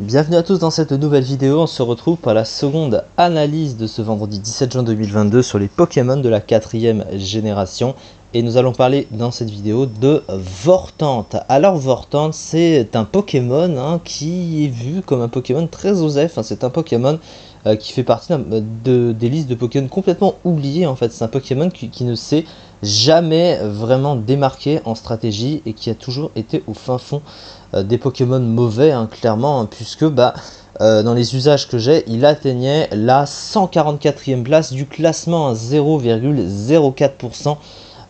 Bienvenue à tous dans cette nouvelle vidéo, on se retrouve pour la seconde analyse de ce vendredi 17 juin 2022 sur les Pokémon de la 4e génération. Et nous allons parler dans cette vidéo de Vortante. Alors Vortante, c'est un Pokémon qui est vu comme un Pokémon très osef. C'est un Pokémon qui fait partie des listes de Pokémon complètement oubliés en fait. C'est un Pokémon qui ne s'est jamais vraiment démarqué en stratégie et qui a toujours été au fin fond des Pokémon mauvais, clairement, puisque dans les usages que j'ai, il atteignait la 144e place du classement à 0,04%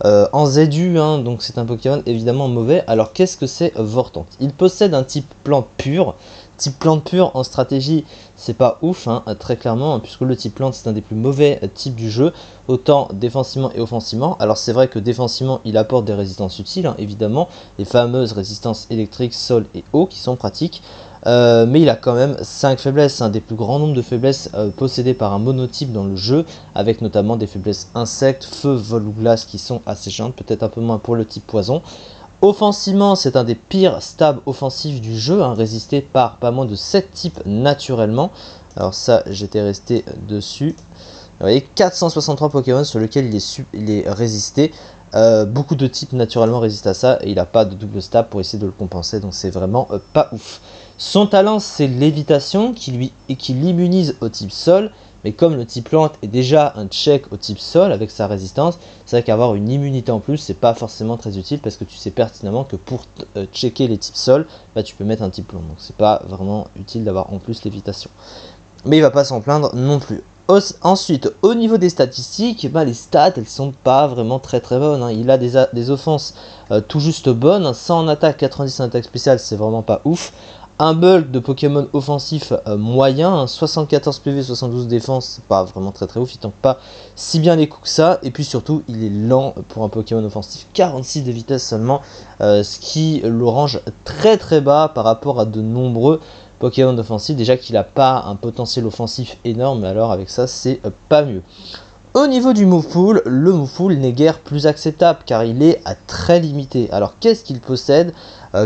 en ZU, donc c'est un Pokémon évidemment mauvais. Alors qu'est-ce que c'est Vortante? Il possède un type plante pur. Type plante pur en stratégie, c'est pas ouf, très clairement, puisque le type plante c'est un des plus mauvais types du jeu, autant défensivement et offensivement. Alors c'est vrai que défensivement il apporte des résistances utiles, évidemment, les fameuses résistances électriques, sol et eau qui sont pratiques. Mais il a quand même 5 faiblesses, des plus grands nombres de faiblesses possédées par un monotype dans le jeu, avec notamment des faiblesses insectes, feu, vol ou glace qui sont assez gênantes, peut-être un peu moins pour le type poison. Offensivement, c'est un des pires stabs offensifs du jeu, résisté par pas moins de 7 types naturellement. Alors ça, j'étais resté dessus. Vous voyez, 463 Pokémon sur lesquels il est résisté. Beaucoup de types naturellement résistent à ça et il n'a pas de double stab pour essayer de le compenser, donc c'est vraiment pas ouf. Son talent, c'est l'évitation qui l'immunise au type sol. Mais comme le type plante est déjà un check au type sol avec sa résistance, c'est vrai qu'avoir une immunité en plus, c'est pas forcément très utile parce que tu sais pertinemment que pour checker les types sol, tu peux mettre un type plante. Donc c'est pas vraiment utile d'avoir en plus l'évitation. Mais il va pas s'en plaindre non plus. Ensuite, au niveau des statistiques, les stats, elles sont pas vraiment très bonnes. Il a des offenses tout juste bonnes. 100 en attaque, 90 en attaque spéciale, c'est vraiment pas ouf. Un bulk de Pokémon offensif moyen, 74 PV, 72 défense, c'est pas vraiment très ouf, il tank pas si bien les coups que ça, et puis surtout il est lent pour un Pokémon offensif, 46 de vitesse seulement, ce qui le range très bas par rapport à de nombreux Pokémon offensifs, déjà qu'il n'a pas un potentiel offensif énorme, mais alors avec ça c'est pas mieux. Au niveau du move pool, le move pool n'est guère plus acceptable car il est très limité. Alors qu'est-ce qu'il possède?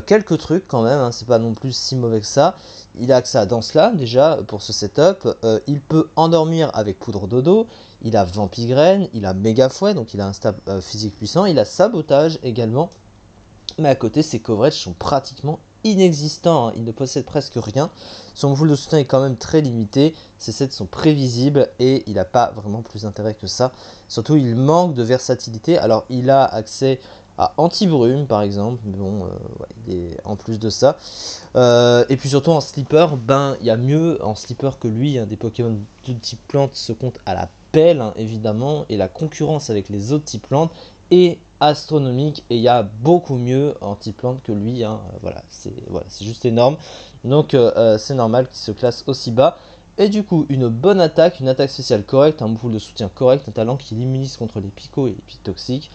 Quelques trucs quand même, c'est pas non plus si mauvais que ça. Il a accès à Danse Lame déjà pour ce setup. Il peut endormir avec Poudre Dodo. Il a Vampigraine, il a Méga Fouet, donc il a un stab physique puissant. Il a Sabotage également. Mais à côté, ses coverages sont pratiquement inexistants, il ne possède presque rien. Son pool de soutien est quand même très limité, ses sets sont prévisibles et il n'a pas vraiment plus d'intérêt que ça. Surtout, il manque de versatilité. Alors, il a accès à Anti-Brume par exemple, mais bon, il est en plus de ça. Et puis surtout en Slipper, il y a mieux en Slipper que lui, des Pokémon de type plante se comptent à la pelle, évidemment, et la concurrence avec les autres types plantes est astronomique et il y a beaucoup mieux en type plante que lui, c'est juste énorme, donc c'est normal qu'il se classe aussi bas. Et du coup, une bonne attaque, une attaque spéciale correcte, un move de soutien correct, un talent qui l'immunise contre les picots et les pics toxiques,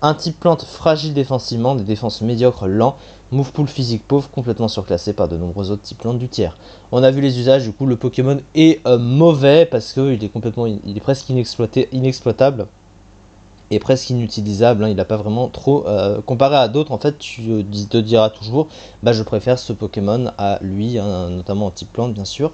un type plante fragile défensivement, des défenses médiocres lents, move pool physique pauvre, complètement surclassé par de nombreux autres types plantes du tiers. On a vu les usages, du coup le Pokémon est mauvais parce qu'il est presque inexploitable est presque inutilisable, il n'a pas vraiment trop comparé à d'autres. En fait, tu te diras toujours je préfère ce Pokémon à lui, notamment en type plante bien sûr.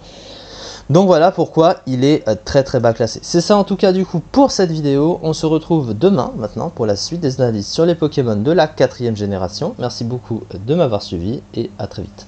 Donc voilà pourquoi il est très bas classé. C'est ça en tout cas du coup pour cette vidéo. On se retrouve demain maintenant pour la suite des analyses sur les Pokémon de la 4e génération. Merci beaucoup de m'avoir suivi et à très vite.